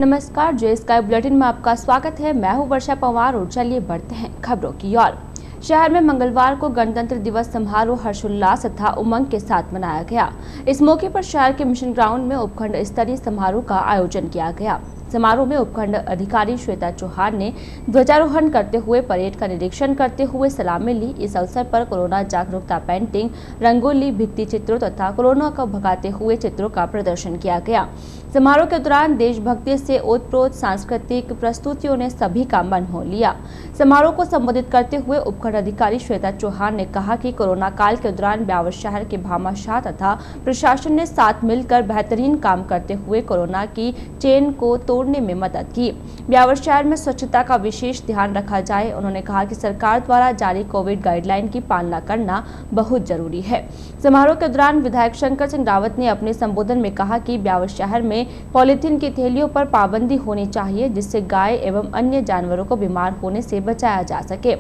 नमस्कार, जे sky bulletin में आपका स्वागत है। मैं हूं वर्षा पवार और चलिए बढ़ते हैं खबरों की ओर। शहर में मंगलवार को गणतंत्र दिवस समारोह हर्षोल्लास तथा उमंग के साथ मनाया गया। इस मौके पर शहर के मिशन ग्राउंड में उपखंड स्तरीय समारोह का आयोजन किया गया। समारोह में उपखंड अधिकारी श्वेता चौहान ने ध्वजारोहण करते हुए परेड का निरीक्षण करते हुए सलामी ली। इस अवसर पर कोरोना जागरूकता पेंटिंग, रंगोली, भित्ति चित्रों तथा कोरोना को भगाते हुए चित्रों का प्रदर्शन किया गया। समारोह के दौरान देशभक्ति से ओतप्रोत सांस्कृतिक प्रस्तुतियों ने सभी का मन मोह लिया। समारोह को संबोधित करते हुए उपखंड अधिकारी श्वेता चौहान ने कहा कि कोरोना काल के दौरान ब्यावर शहर के भामाशाह तथा प्रशासन ने साथ मिलकर बेहतरीन काम करते हुए कोरोना की चेन को तोड़ने में मदद की। ब्यावर शहर में स्वच्छता का विशेष ध्यान रखा जाए। उन्होंने कहा कि सरकार द्वारा जारी कोविड गाइडलाइन की पालना करना बहुत जरूरी है। समारोह के दौरान विधायक शंकर सिंह रावत ने अपने संबोधन में कहा कि ब्यावर शहर में पॉलीथीन की थैलियों पर पाबंदी होनी चाहिए, जिससे गाय एवं अन्य जानवरों को बीमार होने से बचाया जा सके।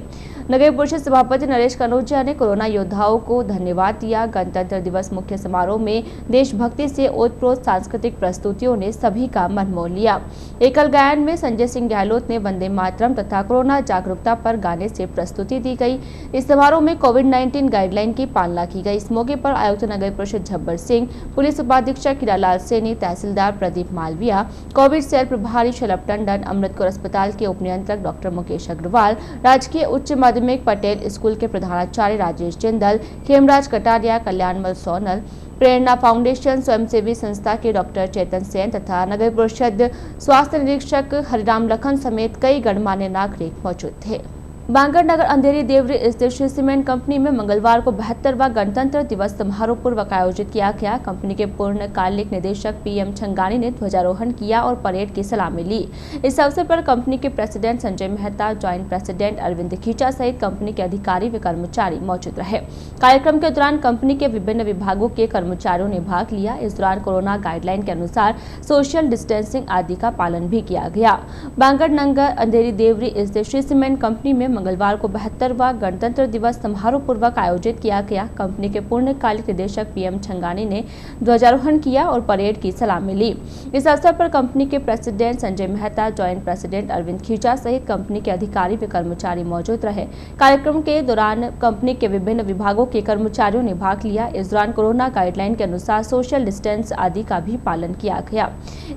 नगर परिषद सभापति नरेश कनौजिया ने कोरोना योद्धाओं को धन्यवाद दिया। गणतंत्र दिवस मुख्य समारोह में देशभक्ति से ओतप्रोत सांस्कृतिक प्रस्तुतियों ने सभी का मन मोह लिया। एकल गायन में संजय सिंह गहलोत ने वंदे मातरम तथा कोरोना जागरूकता पर गाने से प्रस्तुति दी गई। इस समारोह में कोविड-19 गाइडलाइन की पालना की गई। इस मौके पर आयुक्त नगर परिषद झब्बर सिंह, पुलिस उपाधीक्षक हीरालाल सैनी, तहसीलदार प्रदीप मालविया, कोविड सेल प्रभारी शलभ टंडन, अमृतकौर अस्पताल के उप नियंत्रक डॉक्टर मुकेश अग्रवाल, राजकीय उच्च माध्यमिक पटेल स्कूल के प्रधानाचार्य राजेश जिंदल, खेमराज कटारिया, कल्याणमल सोनल, प्रेरणा फाउंडेशन स्वयंसेवी संस्था के डॉक्टर चेतन सेन तथा नगर परिषद स्वास्थ्य निरीक्षक हरिराम लखन समेत कई गणमान्य नागरिक मौजूद थे। बांगड़ नगर अंधेरी देवरी स्थित श्री सीमेंट कंपनी में मंगलवार को 72वां गणतंत्र दिवस समारोह पूर्वक आयोजित किया गया। कंपनी के पूर्णकालिक निदेशक पीएम छंगानी ने ध्वजारोहण किया और परेड की सलामी ली। इस अवसर पर कंपनी के president Sanjay Mehta, joint president Arvind Khincha सहित कंपनी के अधिकारी व कर्मचारी मौजूद रहे। कार्यक्रम के दौरान कंपनी के विभिन्न विभागों के कर्मचारियों ने भाग लिया। इस दौरान कोरोना गाइडलाइन के अनुसार सोशल डिस्टेंसिंग आदि का पालन भी किया गया। बांगड़ नगर अंधेरी देवरी स्थित श्री सीमेंट कंपनी में मंगलवार को 72वां गणतंत्र दिवस समारोह पूर्वक आयोजित किया गया। कंपनी के पूर्णकालिक निदेशक पीएम छंगानी ने ध्वजारोहण किया और परेड की सलामी ली। इस अवसर पर कंपनी के president Sanjay Mehta, joint president Arvind Khincha सहित कंपनी के अधिकारी व कर्मचारी मौजूद रहे। कार्यक्रम के दौरान कंपनी के विभिन्न विभागों के कर्मचारियों ने भाग लिया। इस दौरान कोरोना गाइडलाइन के अनुसार सोशल डिस्टेंस आदि का भी पालन किया गया।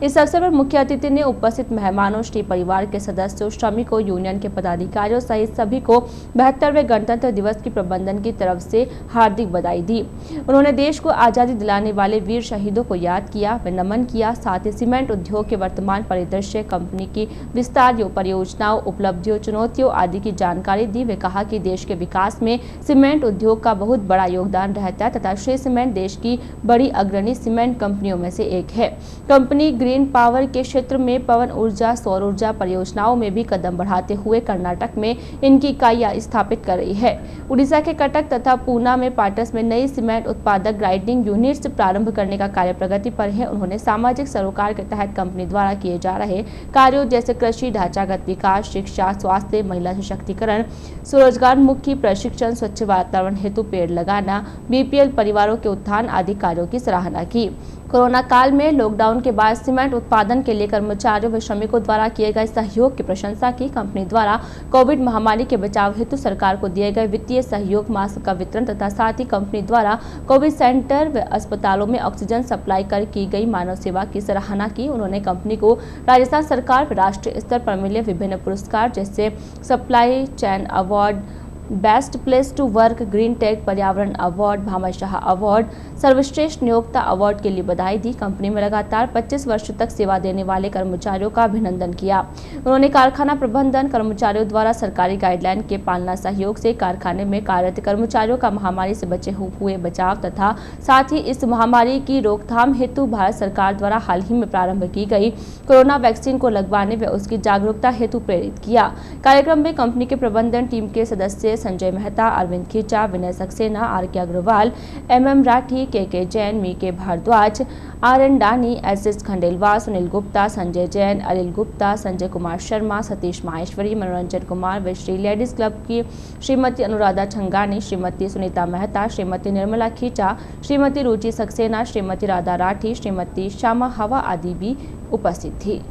इस अवसर पर मुख्य अतिथि ने उपस्थित मेहमानों, श्री परिवार के सदस्यों, श्रमिकों, यूनियन के पदाधिकारियों सहित सभी को 72वें गणतंत्र दिवस की प्रबंधन की तरफ से हार्दिक बधाई दी। उन्होंने देश को आजादी दिलाने वाले वीर शहीदों को याद किया व नमन किया। साथ ही सीमेंट उद्योग के वर्तमान परिदृश्य, कंपनी की विस्तार परियोजनाओं, उपलब्धियों, चुनौतियों आदि की जानकारी दी व कहा कि देश के विकास में सीमेंट उद्योग का बहुत बड़ा योगदान रहता है तथा श्री सीमेंट देश की बड़ी अग्रणी सीमेंट कंपनियों में से एक है। कंपनी ग्रीन पावर के क्षेत्र में पवन ऊर्जा, सौर ऊर्जा परियोजनाओं में भी कदम बढ़ाते हुए कर्नाटक में इनकी इकाइयां स्थापित कर रही है। उड़ीसा के कटक तथा पूना में पाटस में नई सीमेंट उत्पादक ग्राइंडिंग यूनिट्स प्रारंभ करने का कार्य प्रगति पर है। उन्होंने सामाजिक सरोकार के तहत कंपनी द्वारा किए जा रहे कार्यों जैसे कृषि ढांचागत विकास, शिक्षा, स्वास्थ्य, महिला सशक्तिकरण, स्वरोजगारमुखी प्रशिक्षण, स्वच्छ वातावरण हेतु पेड़ लगाना, बीपीएल परिवारों के उत्थान आदि कार्यों की सराहना की। कोरोना काल में लॉकडाउन के बाद सीमेंट उत्पादन के लिए कर्मचारियों व श्रमिकों द्वारा किए गए सहयोग की प्रशंसा की। कंपनी द्वारा कोविड महामारी के बचाव हेतु सरकार को दिए गए वित्तीय सहयोग, मास्क का वितरण तथा साथ ही कंपनी द्वारा कोविड सेंटर व अस्पतालों में ऑक्सीजन सप्लाई कर की गई मानव सेवा की सराहना की। उन्होंने कंपनी को राजस्थान सरकार व राष्ट्रीय स्तर पर मिले विभिन्न पुरस्कार जैसे supply chain award, best place to work, green tech पर्यावरण अवार्ड, भामाशाह अवार्ड, सर्वश्रेष्ठ नियोक्ता अवार्ड के लिए बधाई दी। कंपनी में लगातार 25 वर्ष तक सेवा देने वाले कर्मचारियों का अभिनंदन किया। उन्होंने कारखाना प्रबंधन कर्मचारियों द्वारा सरकारी गाइडलाइन के पालना सहयोग से कारखाने में कार्यरत कर्मचारियों का महामारी से बचे हुए बचाव तथा साथ ही इस महामारी की रोकथाम हेतु भारत सरकार द्वारा हाल ही में प्रारंभ की गई कोरोना वैक्सीन को लगवाने व उसकी जागरूकता हेतु प्रेरित किया। कार्यक्रम में कंपनी के प्रबंधन टीम के सदस्य संजय मेहता, अरविंद खींचा, विनय सक्सेना, आर.के. अग्रवाल, एम.एम. राठी, के जैन, मीके भारद्वाज, आर.एन. डानी, एस.एस. खंडेलवाल, सुनील गुप्ता, संजय जैन, अनिल गुप्ता, संजय कुमार शर्मा, सतीश माहेश्वरी, मनोरंजन कुमार व श्री लेडीज क्लब की श्रीमती अनुराधा छंगानी, श्रीमती सुनीता मेहता, श्रीमती निर्मला खींचा, श्रीमती रुचि सक्सेना, श्रीमती राधा राठी, श्रीमती श्यामा हवा आदि भी उपस्थित थी।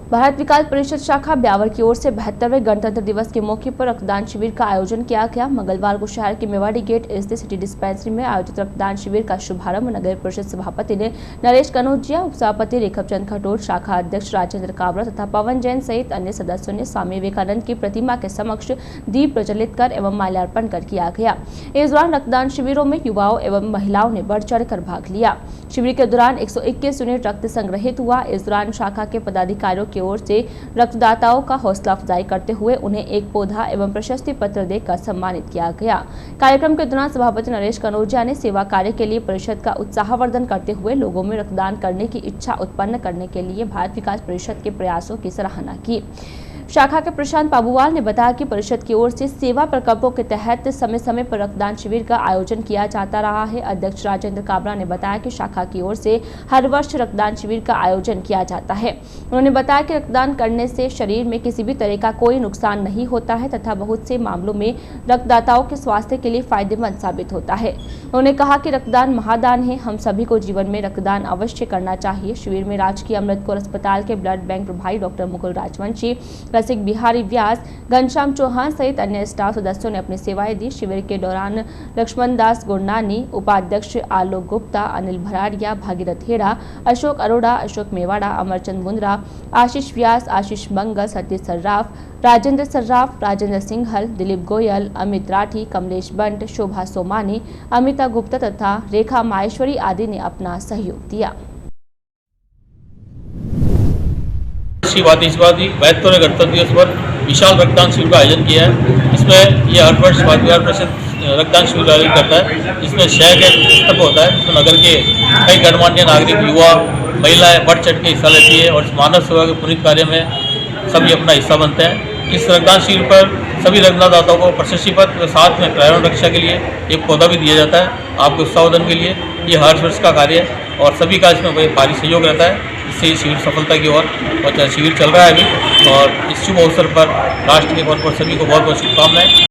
भारत विकास परिषद शाखा ब्यावर की ओर से 72वें गणतंत्र दिवस के मौके पर रक्तदान शिविर का आयोजन किया गया। मंगलवार को शहर के मेवाड़ी गेट स्थित सिटी डिस्पेंसरी में आयोजित रक्तदान शिविर का शुभारंभ नगर परिषद सभापति ने नरेश कनौजिया, उपसभापति रेखम चंद खटोर, शाखा अध्यक्ष राजेंद्र काबरा तथा पवन जैन सहित अन्य सदस्यों ने स्वामी विवेकानंद की प्रतिमा के समक्ष दीप प्रज्वलित कर एवं माल्यार्पण कर किया गया। इस दौरान रक्तदान शिविरों में युवाओं एवं महिलाओं ने बढ़ चढ़ कर भाग लिया। शिविर के दौरान 121 यूनिट रक्त संग्रहित हुआ। इस दौरान शाखा के पदाधिकारियों की ओर से रक्तदाताओं का हौसला अफजाई करते हुए उन्हें एक पौधा एवं प्रशस्ति पत्र देकर सम्मानित किया गया। कार्यक्रम के दौरान सभापति नरेश कनौजिया ने सेवा कार्य के लिए परिषद का उत्साहवर्धन करते हुए लोगों में रक्तदान करने की इच्छा उत्पन्न करने के लिए भारत विकास परिषद के प्रयासों की सराहना की। शाखा के प्रशांत पाबूवाल ने बताया कि परिषद की ओर से सेवा प्रकल्पों के तहत समय समय पर रक्तदान शिविर का आयोजन किया जाता रहा है। अध्यक्ष राजेंद्र काबरा ने बताया कि शाखा की ओर से हर वर्ष रक्तदान शिविर का आयोजन किया जाता है। उन्होंने बताया कि रक्तदान करने से शरीर में किसी भी तरह का कोई नुकसान नहीं होता है तथा बहुत से मामलों में रक्तदाताओं के स्वास्थ्य के लिए फायदेमंद साबित होता है। उन्होंने कहा कि रक्तदान महादान है, हम सभी को जीवन में रक्तदान अवश्य करना चाहिए। शिविर में राजकीय अमृत कौर अस्पताल के ब्लड बैंक प्रभारी डॉक्टर मुकुल राजवंशी, रसिक बिहारी व्यास, घनश्याम चौहान सहित अन्य स्टाफ सदस्यों ने अपनी सेवाएं दी। शिविर के दौरान लक्ष्मण दास गुरनानी, उपाध्यक्ष आलोक गुप्ता, अनिल भराड़िया, भागीरथ हेड़ा, अशोक अरोड़ा, अशोक मेवाड़ा, अमरचंद मुंद्रा, आशीष व्यास, आशीष मंगल, सतीश सर्राफ, राजेंद्र सर्राफ, राजेंद्र सिंघल, दिलीप गोयल, अमित राठी, कमलेश बंट, शोभा सोमानी, अमिता गुप्ता तथा रेखा माहेश्वरी आदि ने अपना सहयोग दिया। बात इस बात की 72वें गणतंत्र दिवस पर विशाल रक्तदान शिविर का आयोजन किया है। इसमें ये हर वर्ष भारत विकास परिषद रक्तदान शिविर आयोजित करता है। इसमें शहर के स्तर पर होता है। इसमें नगर के कई गणमान्य नागरिक, युवा, महिलाएं बढ़ चढ़ के हिस्सा लेती है और मानव सेवा के पुनीत कार्य में सभी अपना हिस्सा बनते हैं। इस रक्तदान शिविर पर सभी रक्तदाताओं को प्रशस्ति पत्र के साथ में पर्यावरण रक्षा के लिए एक पौधा भी दिया जाता है आपके उत्साहवर्धन के लिए। ये हर वर्ष का कार्य है और सभी का इसमें भारी सहयोग रहता है। इससे शिविर सफलता की ओर और शिविर चल रहा है अभी। और इस शुभ अवसर पर राष्ट्र के तौर पर सभी को बहुत बहुत शुभकामनाएं।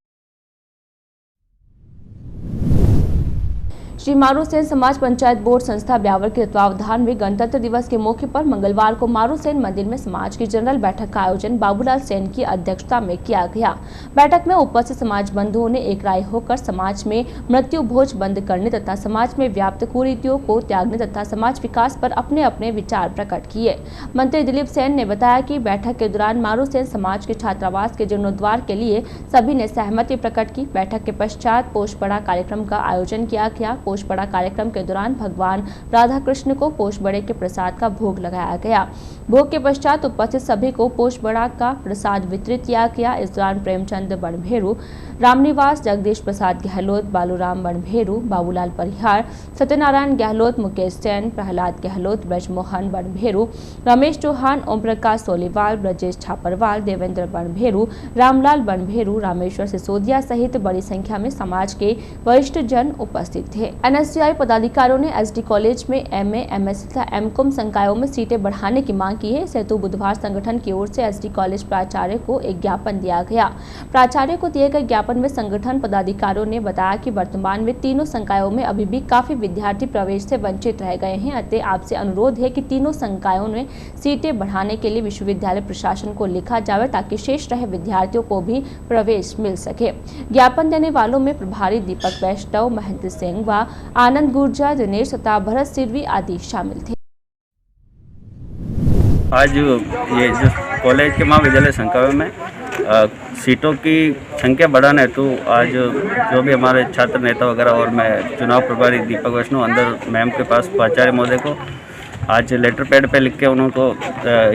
श्री मारू सेन समाज पंचायत बोर्ड संस्था ब्यावर के तत्वावधान में गणतंत्र दिवस के मौके पर मंगलवार को मारू सेन मंदिर में समाज की जनरल बैठक का आयोजन बाबूलाल सेन की अध्यक्षता में किया गया। बैठक में उपस्थित समाज बंधुओं ने एक राय होकर समाज में मृत्यु भोज बंद करने तथा समाज में व्याप्त कुरीतियों को त्यागने तथा समाज विकास पर अपने अपने विचार प्रकट किए। मंत्री दिलीप सेन ने बताया कि बैठक के दौरान मारू सेन समाज के छात्रावास के जीर्णोद्धार के लिए सभी ने सहमति प्रकट की। बैठक के पश्चात पोषपड़ा कार्यक्रम का आयोजन किया गया। पोषपड़ा कार्यक्रम के दौरान भगवान राधा कृष्ण को पोषबड़े के प्रसाद का भोग लगाया गया। भोग के पश्चात उपस्थित सभी को पोषबड़ा का प्रसाद वितरित किया गया। इस दौरान प्रेमचंद बनभेरू, रामनिवास, जगदीश प्रसाद गहलोत, बालूराम बनभेरू, बाबूलाल परिहार, सत्यनारायण गहलोत, मुकेश सेन, प्रहलाद गहलोत, ब्रजमोहन बनभेरू, रमेश चौहान, ओम प्रकाश सोलीवाल, ब्रजेश छापरवाल, देवेंद्र बनभेरू, रामलाल बनभेरू, रामेश्वर सिसोदिया सहित बड़ी संख्या में समाज के वरिष्ठ जन उपस्थित थे। एनएसयूआई पदाधिकारियों ने एसडी कॉलेज में एमए, एमएससी तथा एमकॉम संकायों में सीटें बढ़ाने की मांग की है। इस हेतु बुधवार संगठन की ओर से एसडी कॉलेज प्राचार्य को एक ज्ञापन दिया गया। प्राचार्य को दिए गए ज्ञापन में संगठन पदाधिकारियों ने बताया कि वर्तमान में तीनों संकायों में अभी भी काफी विद्यार्थी प्रवेश से वंचित रह गए हैं। अतः आपसे अनुरोध है कि तीनों संकायों में सीटें बढ़ाने के लिए विश्वविद्यालय प्रशासन को लिखा जाए ताकि शेष रहे विद्यार्थियों को भी प्रवेश मिल सके। ज्ञापन देने वालों में प्रभारी दीपक वैष्णव, महेंद्र सिंह व आनंद गुर्जर, दिनेश तथा भरत सिरवी आदि शामिल थे। आज ये जो कॉलेज के महाविद्यालय संकायों में सीटों की संख्या बढ़ाने हेतु आज जो भी हमारे छात्र नेता वगैरह और मैं चुनाव प्रभारी दीपक वैष्णव अंदर मैम के पास प्राचार्य महोदय को आज लेटर पैड पे लिख के उनको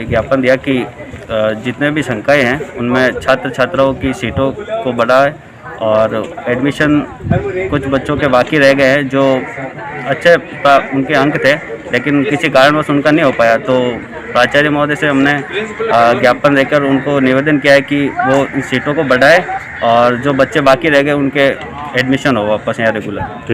ज्ञापन दिया कि जितने भी संकाय हैं उनमें छात्र छात्राओं की सीटों को बढ़ाए और एडमिशन कुछ बच्चों के बाकी रह गए हैं जो अच्छे उनके अंक थे लेकिन किसी कारणवश उनका नहीं हो पाया। तो प्राचार्य महोदय से हमने ज्ञापन देकर उनको निवेदन किया है कि वो इन सीटों को बढ़ाए और जो बच्चे बाकी रह गए उनके एडमिशन हो वापस यहाँ रेगुलर।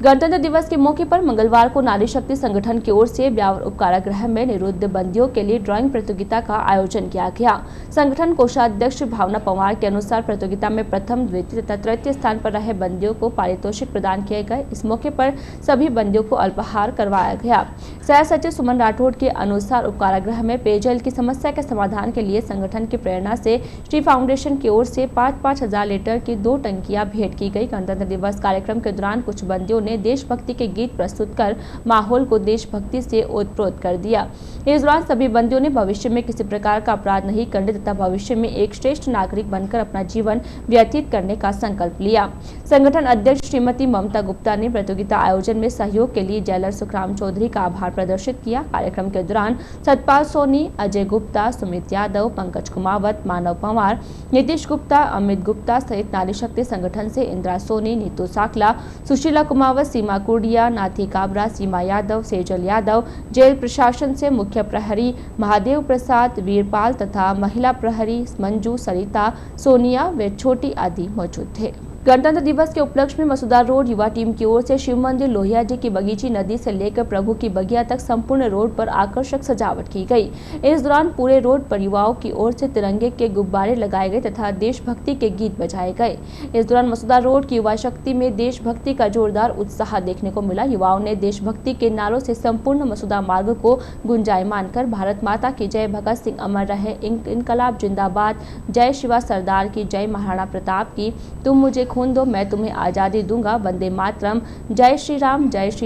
गणतंत्र दिवस के मौके पर मंगलवार को नारी शक्ति संगठन की ओर से ब्यावर उपकारागृह में निरुद्ध बंदियों के लिए ड्राइंग प्रतियोगिता का आयोजन किया गया। संगठन कोषाध्यक्ष भावना पवार के अनुसार प्रतियोगिता में प्रथम, द्वितीय तथा तृतीय स्थान पर रहे बंदियों को पारितोषिक प्रदान किए गए। इस मौके पर सभी बंदियों को अल्पाहार करवाया गया। सह सचिव सुमन राठौड़ के अनुसार उपकारागृह में पेयजल की समस्या के समाधान के लिए संगठन की प्रेरणा से श्री फाउंडेशन की ओर से 5-5 हजार लीटर की 2 टंकियां भेंट की गई। गणतंत्र दिवस कार्यक्रम के दौरान कुछ बंदियों ने देशभक्ति के गीत प्रस्तुत कर माहौल को देशभक्ति से ओतप्रोत कर दिया। इस दौरान सभी बंदियों ने भविष्य में किसी प्रकार का अपराध नहीं करने तथा भविष्य में एक श्रेष्ठ नागरिक बनकर अपना जीवन व्यतीत करने का संकल्प लिया। संगठन अध्यक्ष श्रीमती ममता गुप्ता ने प्रतियोगिता आयोजन में सहयोग के लिए जेलर सुखराम चौधरी का आभार प्रदर्शित किया। कार्यक्रम के दौरान सतपाल सोनी, अजय गुप्ता, सुमित यादव, पंकज कुमावत, मानव पवार, नीतीश गुप्ता, अमित गुप्ता सहित नारी शक्ति संगठन से इंदिरा सोनी, नीतू साकला, सुशीला कुमावत, सीमा कुडिया, नाथी काबरा, सीमा यादव, सेजल यादव, जेल प्रशासन से मुख्य प्रहरी महादेव प्रसाद, वीरपाल तथा महिला प्रहरी मंजू, सरिता, सोनिया व छोटी आदि मौजूद थे। गणतंत्र दिवस के उपलक्ष्य में मसूदा रोड युवा टीम की ओर से शिव मंदिर, लोहिया जी की बगीची नदी से लेकर प्रभु की बगिया तक संपूर्ण रोड पर आकर्षक सजावट की गई। इस दौरान पूरे रोड पर युवाओं की ओर से तिरंगे के गुब्बारे लगाए गए तथा देशभक्ति के गीत बजाए गए। इस दौरान मसूदा रोड की युवा शक्ति में देशभक्ति का जोरदार उत्साह देखने को मिला। युवाओं ने देशभक्ति के नारों से संपूर्ण मसूदा मार्ग को गुंजायमान कर भारत माता की जय, भगत सिंह अमर रहे, इनकलाब जिंदाबाद, जय शिवा सरदार की जय, महाराणा प्रताप की, तुम मुझे खून दो मैं तुम्हें आजादी दूंगा, वंदे मातरम, जय श्री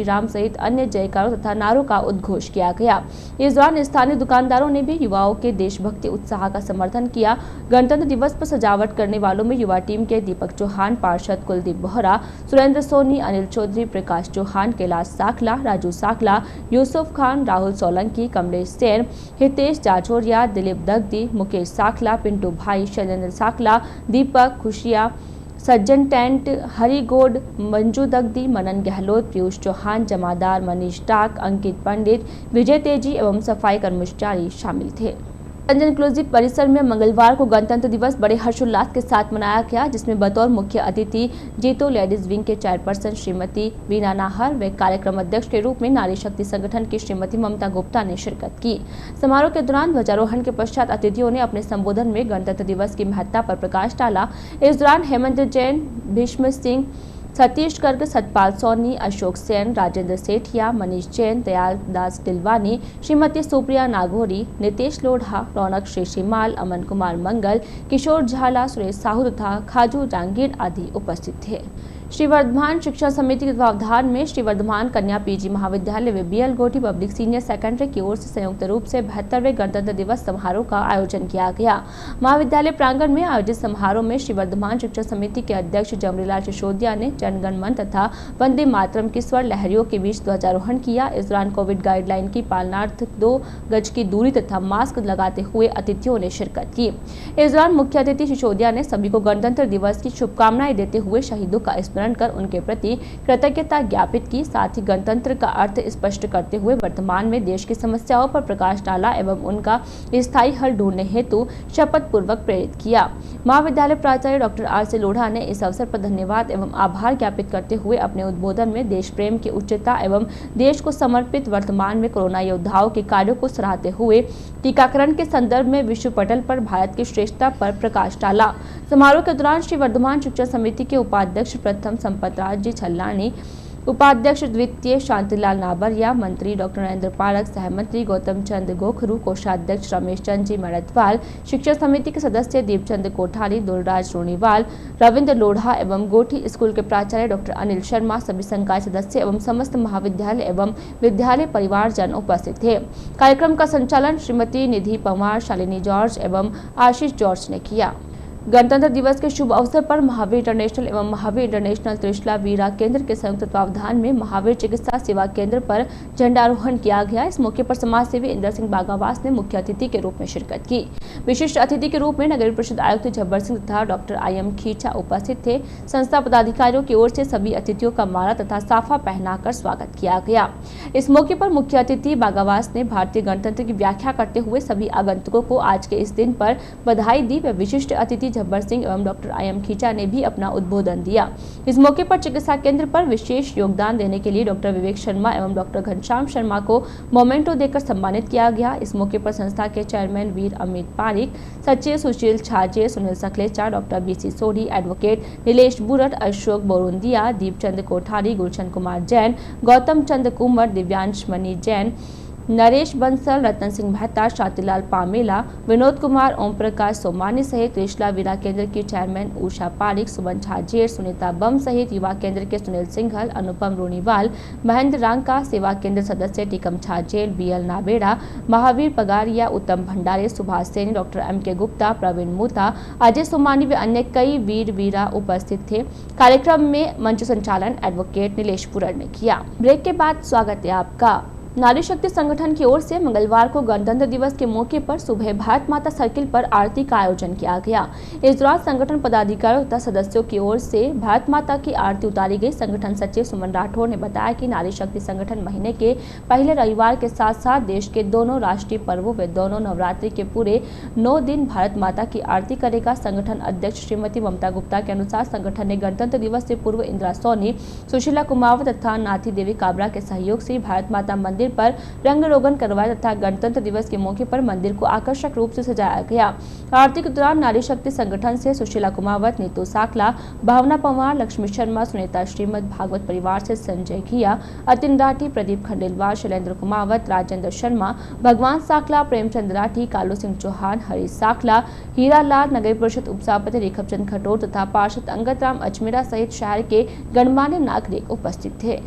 राम सहित अन्य जयकारों तथा नारों का उद्घोष किया गया। इस दौरान स्थानीय दुकानदारों ने भी युवाओं के देशभक्ति उत्साह का समर्थन किया। गणतंत्र दिवस पर सजावट करने वालों में युवा टीम के दीपक चौहान, पार्षद कुलदीप बोहरा, सुरेंद्र सोनी, अनिल चौधरी, प्रकाश चौहान, कैलाश साकला, राजू साकला, यूसुफ खान, राहुल सोलंकी, कमलेश सेन, हितेश जाजोरिया, दिलीप दगदी, मुकेश साकला, पिंटू भाई, शैलेंद्र साकला, दीपक खुशिया, सज्जन टेंट, हरिगोड, मंजू दगदी, मनन गहलोत, पीयूष चौहान, जमादार, मनीष डाक, अंकित पंडित, विजय तेजी एवं सफाई कर्मचारी शामिल थे। रंजन इंक्लूसिव परिसर में मंगलवार को गणतंत्र दिवस बड़े हर्षोल्लास के साथ मनाया गया, जिसमें बतौर मुख्य अतिथि जीतो लेडीज विंग के चेयरपर्सन श्रीमती वीना नाहर व कार्यक्रम अध्यक्ष के रूप में नारी शक्ति संगठन की श्रीमती ममता गुप्ता ने शिरकत की। समारोह के दौरान ध्वजारोहण के पश्चात अतिथियों ने अपने संबोधन में गणतंत्र दिवस की महत्ता पर प्रकाश डाला। इस दौरान हेमंत जैन, भीष्म सिंह, सतीश गर्ग, सतपाल सोनी, अशोक सेन, राजेंद्र सेठिया, मनीष जैन, दयाल दास टिलवानी, श्रीमती सुप्रिया नागौरी, नितेश लोढ़ा, रौनक शेषीमाल, अमन कुमार मंगल, किशोर झाला, सुरेश साहू तथा खाजू जांगीर आदि उपस्थित थे। श्री वर्धमान शिक्षा समिति के तत्वावधान में श्री वर्धमान कन्या पीजी महाविद्यालय व बीएल गोटी पब्लिक सीनियर सेकेंडरी की ओर से संयुक्त रूप से 72वें गणतंत्र दिवस समारोह का आयोजन किया गया। महाविद्यालय प्रांगण में आयोजित समारोह में श्री वर्धमान शिक्षा समिति के अध्यक्ष जमरीलाल सिसोदिया ने जनगण मन तथा वंदे मातरम की स्वर लहरियों के बीच ध्वजारोहण किया। इस दौरान कोविड गाइडलाइन की पालनार्थ 2 गज की दूरी तथा मास्क लगाते हुए अतिथियों ने शिरकत की। इस दौरान मुख्य अतिथि सिसोदिया ने सभी को गणतंत्र दिवस की शुभकामनाएं देते हुए शहीदों का स्मरण कर उनके प्रति कृतज्ञता ज्ञापित की। साथ ही गणतंत्र का अर्थ स्पष्ट करते हुए वर्तमान में देश की समस्याओं पर प्रकाश डाला एवं उनका स्थायी हल ढूंढने हेतु शपथ पूर्वक प्रेरित किया। महाविद्यालय प्राचार्य डॉक्टर आर.सी. लोढ़ा ने इस अवसर पर धन्यवाद एवं आभार ज्ञापित करते हुए अपने उद्बोधन में देश प्रेम की उच्चता एवं देश को समर्पित वर्तमान में कोरोना योद्धाओं के कार्यों को सराहते हुए टीकाकरण के संदर्भ में विश्व पटल पर भारत की श्रेष्ठता पर प्रकाश डाला। समारोह के दौरान श्री वर्धमान शिक्षा समिति के उपाध्यक्ष प्रथम संपतराज जी छल्लानी, उपाध्यक्ष द्वितीय शांतिलाल नाबरिया, मंत्री डॉक्टर नरेंद्र पारक, सहमंत्री गौतम चंद गोखरू, कोषाध्यक्ष रमेश चंद जी मड़तवाल, शिक्षा समिति के सदस्य दीपचंद कोठारी, दुलराज रोनीवाल, रविंद्र लोढ़ा एवं गोठी स्कूल के प्राचार्य डॉक्टर अनिल शर्मा, सभी संकाय सदस्य एवं समस्त महाविद्यालय एवं विद्यालय परिवार जन उपस्थित थे। कार्यक्रम का संचालन श्रीमती निधि पवार, शालिनी जॉर्ज एवं आशीष जॉर्ज ने किया। गणतंत्र दिवस के शुभ अवसर पर महावीर इंटरनेशनल एवं महावीर इंटरनेशनल त्रिशला वीरा केंद्र के संयुक्त तत्वावधान में महावीर चिकित्सा सेवा केंद्र पर झंडारोहण किया गया। इस मौके पर समाज सेवी इंदर सिंह बागावास ने मुख्य अतिथि के रूप में शिरकत की। विशिष्ट अतिथि के रूप में नगर परिषद आयुक्त झब्बर सिंह तथा डॉक्टर आई.एम. खींचा उपस्थित थे। संस्था पदाधिकारियों की ओर से सभी अतिथियों का माला तथा साफा पहनाकर स्वागत किया गया। इस मौके पर मुख्य अतिथि बागावास ने भारतीय गणतंत्र की व्याख्या करते हुए सभी आगंतुकों को आज के इस दिन पर बधाई दी व विशिष्ट अतिथि जब्बर सिंह एवं डॉक्टर IM खींचा ने भी अपना उद्बोधन दिया। इस मौके पर चिकित्सा केंद्र पर विशेष योगदान देने के लिए डॉक्टर विवेक शर्मा एवं डॉक्टर घनश्याम शर्मा को मोमेंटो देकर सम्मानित किया गया। इस मौके पर संस्था के चेयरमैन वीर अमित पारिक, सचिव Sushil Chhaje, Sunil Sakalecha, doctor BC Sodhi, advocate Nilesh Burat, Ashok Borundia, Deepchand Kothari, Gulshan Kumar Jain, Gautam Chand Kumar, Divyansh Mani Jain, Naresh Bansal, Ratan Singh Mehta, Shantilal Pamela, Vinod Kumar, Om Prakash Somani सहित रिश्ला वीरा केंद्र की चेयरमैन उषा पारिक, सुमन छाजेर, सुनीता बम सहित युवा केंद्र के सुनील सिंघल, अनुपम रोनीवाल, महेंद्र रांका, सेवा केंद्र सदस्य टीकम छाजेर, BL नाबेड़ा, महावीर पगारिया, उत्तम भंडारे, सुभाष सैनी, डॉक्टर MK गुप्ता, प्रवीण मूता, अजय सोमानी व अन्य कई वीर वीरा उपस्थित थे। कार्यक्रम में मंच संचालन एडवोकेट नीलेश पुरर ने किया। ब्रेक के बाद स्वागत है आपका। नारी शक्ति संगठन की ओर से मंगलवार को गणतंत्र दिवस के मौके पर सुबह भारत माता सर्किल पर आरती का आयोजन किया गया। इस दौरान संगठन पदाधिकारियों तथा सदस्यों की ओर से भारत माता की आरती उतारी गई। संगठन सचिव सुमन राठौर ने बताया कि नारी शक्ति संगठन महीने के पहले रविवार के साथ साथ देश के दोनों राष्ट्रीय पर्वों व दोनों नवरात्रि के पूरे 9 दिन भारत माता की आरती करेगा। संगठन अध्यक्ष श्रीमती ममता गुप्ता के अनुसार संगठन ने गणतंत्र दिवस से पूर्व इंदिरा सोनी, सुशीला कुमावत तथा नाथी देवी काबरा के सहयोग से भारत माता मंदिर पर रंग रोगन करवाया तथा गणतंत्र दिवस के मौके पर मंदिर को आकर्षक रूप से सजाया गया। आरती के दौरान नारी शक्ति संगठन से सुशीला कुमावत, नीतू साकला, भावना पवार, लक्ष्मी शर्मा, सुनीता श्रीमद भागवत परिवार से संजय घिया, अतिन राठी, प्रदीप खंडेलवाल, शैलेंद्र कुमावत, राजेंद्र शर्मा, भगवान साकला, प्रेमचंद राठी, कालू सिंह चौहान, हरीश साकला, हीरा लाल, नगर परिषद उपसभापति रेखब चंद खटोर तथा पार्षद अंगत राम अजमेरा सहित शहर के गणमान्य नागरिक उपस्थित थे।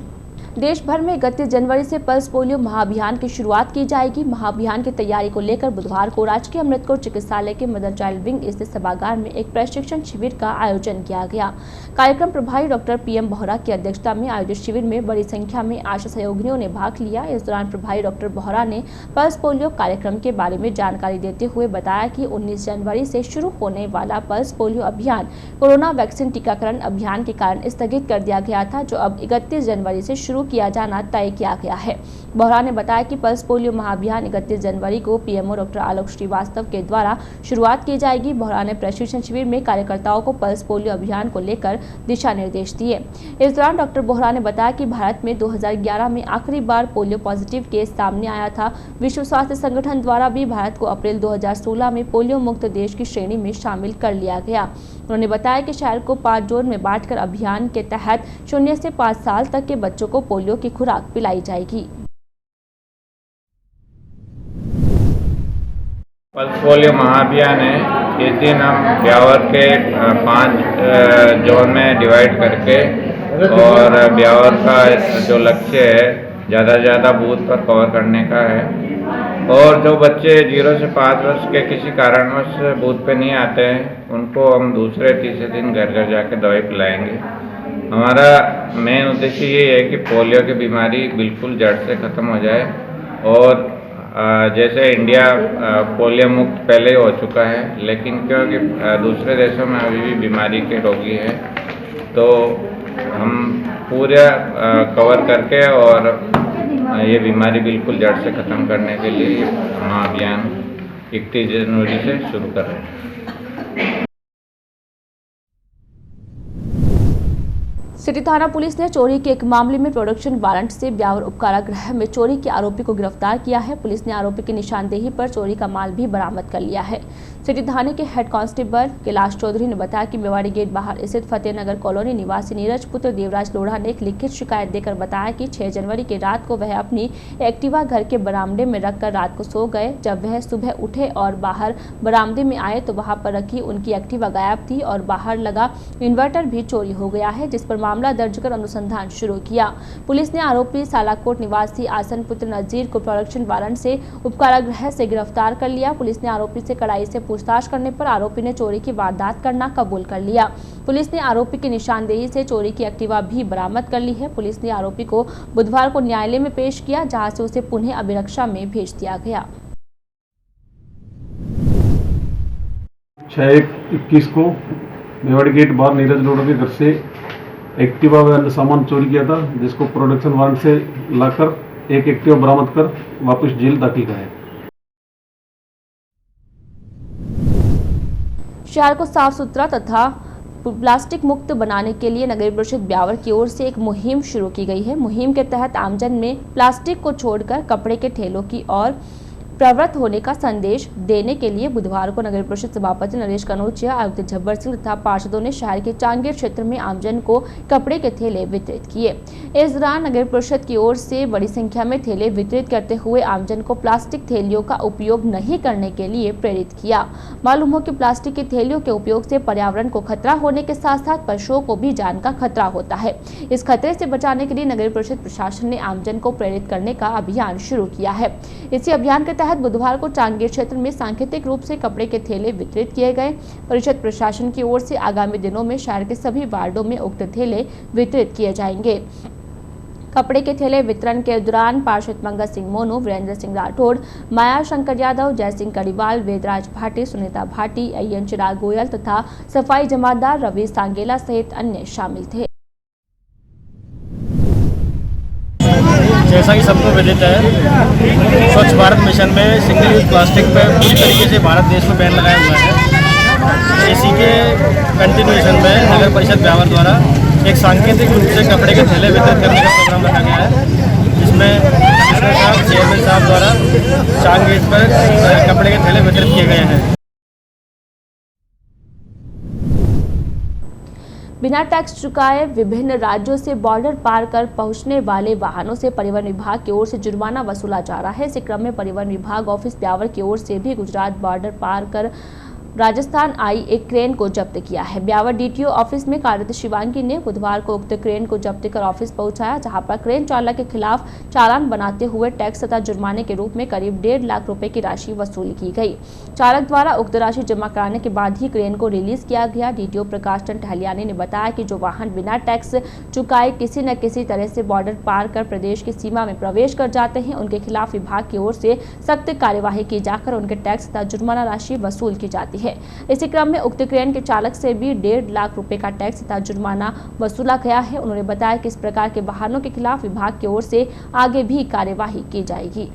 देश भर में 31 जनवरी से पल्स पोलियो महाअभियान की शुरुआत की जाएगी। महाअभियान की तैयारी को लेकर बुधवार को राजकीय अमृतकोर चिकित्सालय के मदर चाइल्ड विंग स्थित सभागार में एक प्रशिक्षण शिविर का आयोजन किया गया। कार्यक्रम प्रभारी डॉक्टर PM बोहरा की अध्यक्षता में आयोजित शिविर में बड़ी संख्या में आशा सहयोगिनियों ने भाग लिया। इस दौरान प्रभारी डॉक्टर बोहरा ने पल्स पोलियो कार्यक्रम के बारे में जानकारी देते हुए बताया कि 19 जनवरी से शुरू होने वाला पल्स पोलियो अभियान कोरोना वैक्सीन टीकाकरण अभियान के कारण स्थगित कर दिया गया था, जो अब 31 जनवरी से शुरू किया जाना तय किया गया है। बोहरा ने बताया कि पल्स पोलियो महाअभियान 31 जनवरी को PMO डॉक्टर आलोक श्रीवास्तव के द्वारा शुरुआत की जाएगी। बोहरा ने प्रशिक्षण शिविर में कार्यकर्ताओं को पल्स पोलियो अभियान को लेकर दिशा निर्देश दिए। इस दौरान डॉक्टर बोहरा ने बताया कि भारत में 2011 में आखिरी बार पोलियो पॉजिटिव केस सामने आया था। विश्व स्वास्थ्य संगठन द्वारा भी भारत को अप्रैल 2016 में पोलियो मुक्त देश की श्रेणी में शामिल कर लिया गया। उन्होंने बताया कि शहर को 5 जोन में बांटकर अभियान के तहत 0 से 5 साल तक के बच्चों को पोलियो की खुराक पिलाई जाएगी। पल्स पोलियो महाअभियान है। इस दिन हम ब्यावर के 5 जोन में डिवाइड करके और ब्यावर का जो लक्ष्य है ज़्यादा से ज़्यादा बूथ पर कवर करने का है। और जो बच्चे 0 से 5 वर्ष के किसी कारणवश बूथ पे नहीं आते हैं, उनको हम दूसरे तीसरे दिन घर घर जाके दवाई पिलाएंगे। हमारा मेन उद्देश्य ये है कि पोलियो की बीमारी बिल्कुल जड़ से ख़त्म हो जाए। और जैसे इंडिया पोलियो मुक्त पहले ही हो चुका है, लेकिन क्योंकि दूसरे देशों में अभी भी बीमारी के रोगी हैं, तो हम पूरा कवर करके और ये बीमारी बिल्कुल जड़ से ख़त्म करने के लिए महाअभियान 31 जनवरी से शुरू कर रहे हैं। सिटी थाना पुलिस ने चोरी के एक मामले में प्रोडक्शन वारंट से ब्यावर उपकारागृह में चोरी के आरोपी को गिरफ्तार किया है। पुलिस ने आरोपी की निशानदेही पर चोरी का माल भी बरामद कर लिया है। सिटी थाने के हेड कांस्टेबल कैलाश चौधरी ने बताया कि मेवाड़ी गेट बाहर स्थित फतेहनगर कॉलोनी निवासी नीरज पुत्र देवराज लोढ़ा ने एक लिखित शिकायत देकर बताया कि 6 जनवरी की रात को वह अपनी एक्टिवा घर के बरामदे में रखकर रात को सो गए। जब वह सुबह उठे और बाहर बरामदे में आए तो वहां पर रखी उनकी एक्टिवा गायब थी और बाहर लगा इन्वर्टर भी चोरी हो गया है, जिस पर मामला दर्ज कर अनुसंधान शुरू किया। पुलिस ने आरोपी सालाकोट निवासी आसन पुत्र नजीर को प्रोडक्शन वारंट से उपकारागृह से गिरफ्तार कर लिया। पुलिस ने आरोपी से कड़ाई से पूछताछ करने पर आरोपी ने चोरी की वारदात करना कबूल कर लिया। पुलिस ने आरोपी की निशानदेही से चोरी की एक्टिवा भी बरामद कर ली है। पुलिस ने आरोपी को बुधवार को न्यायालय में पेश किया, जहां से उसे पुनः अभिरक्षा में भेज दिया गया। 6/21 को मेवाड़ी गेट बाहर नीरज लोढ़ा के घर से एक्टिवा व अन्य सामान चोरी किया था, जिसको प्रोडक्शन वारंट से लाकर एक एक्टिवा बरामद कर वापस जेल दाखिल कराया। शहर को साफ सुथरा तथा प्लास्टिक मुक्त बनाने के लिए नगर परिषद ब्यावर की ओर से एक मुहिम शुरू की गई है। मुहिम के तहत आमजन में प्लास्टिक को छोड़कर कपड़े के ठेलों की ओर प्रवृत्त होने का संदेश देने के लिए बुधवार को नगर परिषद सभापति नरेश कनौजिया, आयुक्त झब्बर सिंह तथा पार्षदों ने शहर के चांगेर क्षेत्र में आमजन को कपड़े के थैले वितरित किए। इस दौरान नगर परिषद की ओर से बड़ी संख्या में थैले वितरित करते हुए आमजन को प्लास्टिक थैलियों का उपयोग नहीं करने के लिए प्रेरित किया। मालूम हो कि प्लास्टिक की थैलियों के उपयोग से पर्यावरण को खतरा होने के साथ साथ पशुओं को भी जान का खतरा होता है। इस खतरे से बचाने के लिए नगर परिषद प्रशासन ने आमजन को प्रेरित करने का अभियान शुरू किया है। इसी अभियान के तहत बुधवार को चांगेर क्षेत्र में सांकेतिक रूप से कपड़े के थैले वितरित किए गए। परिषद प्रशासन की ओर से आगामी दिनों में शहर के सभी वार्डों में उक्त थैले वितरित किए जाएंगे। कपड़े के थैले वितरण के दौरान पार्षद मंगल सिंह मोनू, वीरेंद्र सिंह राठौड़, माया शंकर यादव, जय सिंह कड़ीवाल, वेदराज भाटी, सुनीता भाटी, अय्यन चिराग गोयल तथा सफाई जमादार रवि सांगेला सहित अन्य शामिल थे। जैसा कि सबको विदित है, स्वच्छ भारत मिशन में सिंगल यूज प्लास्टिक पर पूरी तरीके से भारत देश में बैन लगाया हुआ है। इसी के कंटिन्यूएशन में नगर परिषद ब्यावर द्वारा एक सांकेतिक रूप से कपड़े के थैले वितरित करने का प्रोग्राम रखा गया है, जिसमें कमिश्नर साहब, चेयरमैन साहब द्वारा चांगेर पर कपड़े के थैले वितरित किए गए हैं। बिना टैक्स चुकाए विभिन्न राज्यों से बॉर्डर पार कर पहुंचने वाले वाहनों से परिवहन विभाग की ओर से जुर्माना वसूला जा रहा है। इसी क्रम में परिवहन विभाग ऑफिस ब्यावर की ओर से भी गुजरात बॉर्डर पार कर राजस्थान आई एक क्रेन को जब्त किया है। ब्यावर डीटीओ ऑफिस में कार्यरत शिवांगी ने बुधवार को उक्त क्रेन को जब्त कर ऑफिस पहुंचाया, जहां पर क्रेन चालक के खिलाफ चालान बनाते हुए टैक्स तथा जुर्माने के रूप में करीब 1.5 लाख रुपए की राशि वसूल की गई। चालक द्वारा उक्त राशि जमा कराने के बाद ही क्रेन को रिलीज किया गया। डीटीओ प्रकाश चंद टहलियानी ने बताया कि जो वाहन बिना टैक्स चुकाए किसी न किसी तरह से बॉर्डर पार कर प्रदेश की सीमा में प्रवेश कर जाते हैं, उनके खिलाफ विभाग की ओर से सख्त कार्यवाही की जाकर उनके टैक्स तथा जुर्माना राशि वसूल की जाती है। इसी क्रम में उक्त क्रेन के चालक से भी 1.5 लाख रुपए का टैक्स तथा जुर्माना वसूला गया है। उन्होंने बताया कि इस प्रकार के वाहनों के खिलाफ विभाग की ओर से आगे भी कार्यवाही की जाएगी।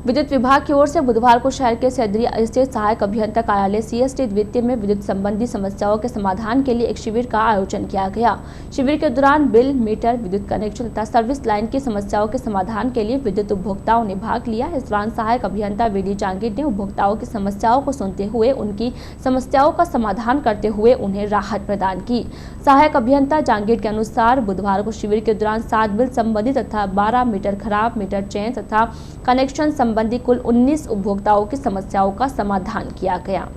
विद्युत विभाग की ओर से बुधवार को शहर के सैदरी स्थित सहायक अभियंता कार्यालय CST द्वितीय में विद्युत संबंधी समस्याओं के समाधान के लिए एक शिविर का आयोजन किया गया। शिविर के दौरान बिल, मीटर, विद्युत कनेक्शन तथा सर्विस लाइन की समस्याओं के समाधान के लिए विद्युत उपभोक्ताओं ने भाग लिया। इस दौरान सहायक अभियंता VD जांगीर ने उपभोक्ताओं की समस्याओं को सुनते हुए उनकी समस्याओं का समाधान करते हुए उन्हें राहत प्रदान की। सहायक अभियंता जांगीर के अनुसार बुधवार को शिविर के दौरान 7 बिल संबंधी तथा 12 मीटर खराब, मीटर चेंज तथा कनेक्शन संबंधी कुल 19 उपभोक्ताओं की समस्याओं का समाधान किया गया।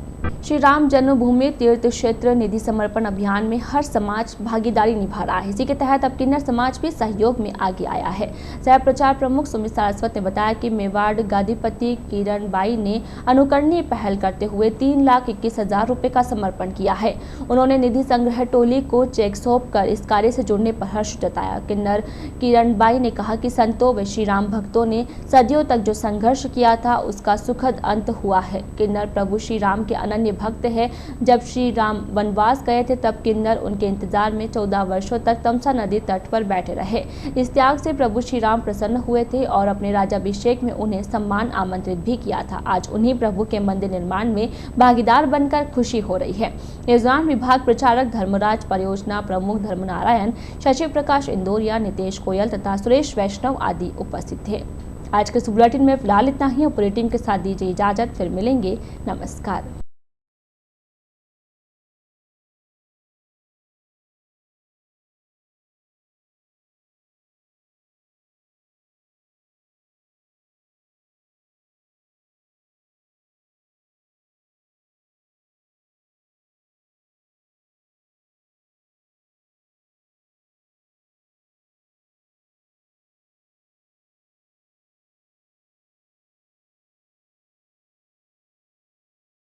श्री राम जन्मभूमि तीर्थ क्षेत्र निधि समर्पण अभियान में हर समाज भागीदारी निभा रहा है। इसी के तहत अब किन्नर समाज भी सहयोग में आगे आया है। सह प्रचार प्रमुख सुमित सारस्वत ने बताया कि मेवाड़ गादीपति किरण बाई ने अनुकरणीय पहल करते हुए 3,21,000 रुपए का समर्पण किया है। उन्होंने निधि संग्रह टोली को चेक सौंप कर इस कार्य से जुड़ने पर हर्ष जताया। किन्नर किरण बाई ने कहा कि संतों व श्री राम भक्तों ने सदियों तक जो संघर्ष किया था उसका सुखद अंत हुआ है। किन्नर प्रभु श्री राम के अनन्य भक्त है। जब श्री राम वनवास गए थे तब किन्नर उनके इंतजार में 14 वर्षों तक तमसा नदी तट पर बैठे रहे। इस त्याग से प्रभु श्री राम प्रसन्न हुए थे और अपने राज्याभिषेक में उन्हें सम्मान आमंत्रित भी किया था। आज उन्हीं प्रभु के मंदिर निर्माण में भागीदार बनकर खुशी हो रही है। इस दौरान विभाग प्रचारक धर्मराज, परियोजना प्रमुख धर्मनारायण, शशि प्रकाश इंदौरिया, नितेश गोयल तथा सुरेश वैष्णव आदि उपस्थित थे। आज के बुलेटिन में फिलहाल इतना ही। बुलेटिन के साथ दीजिए इजाजत, फिर मिलेंगे। नमस्कार।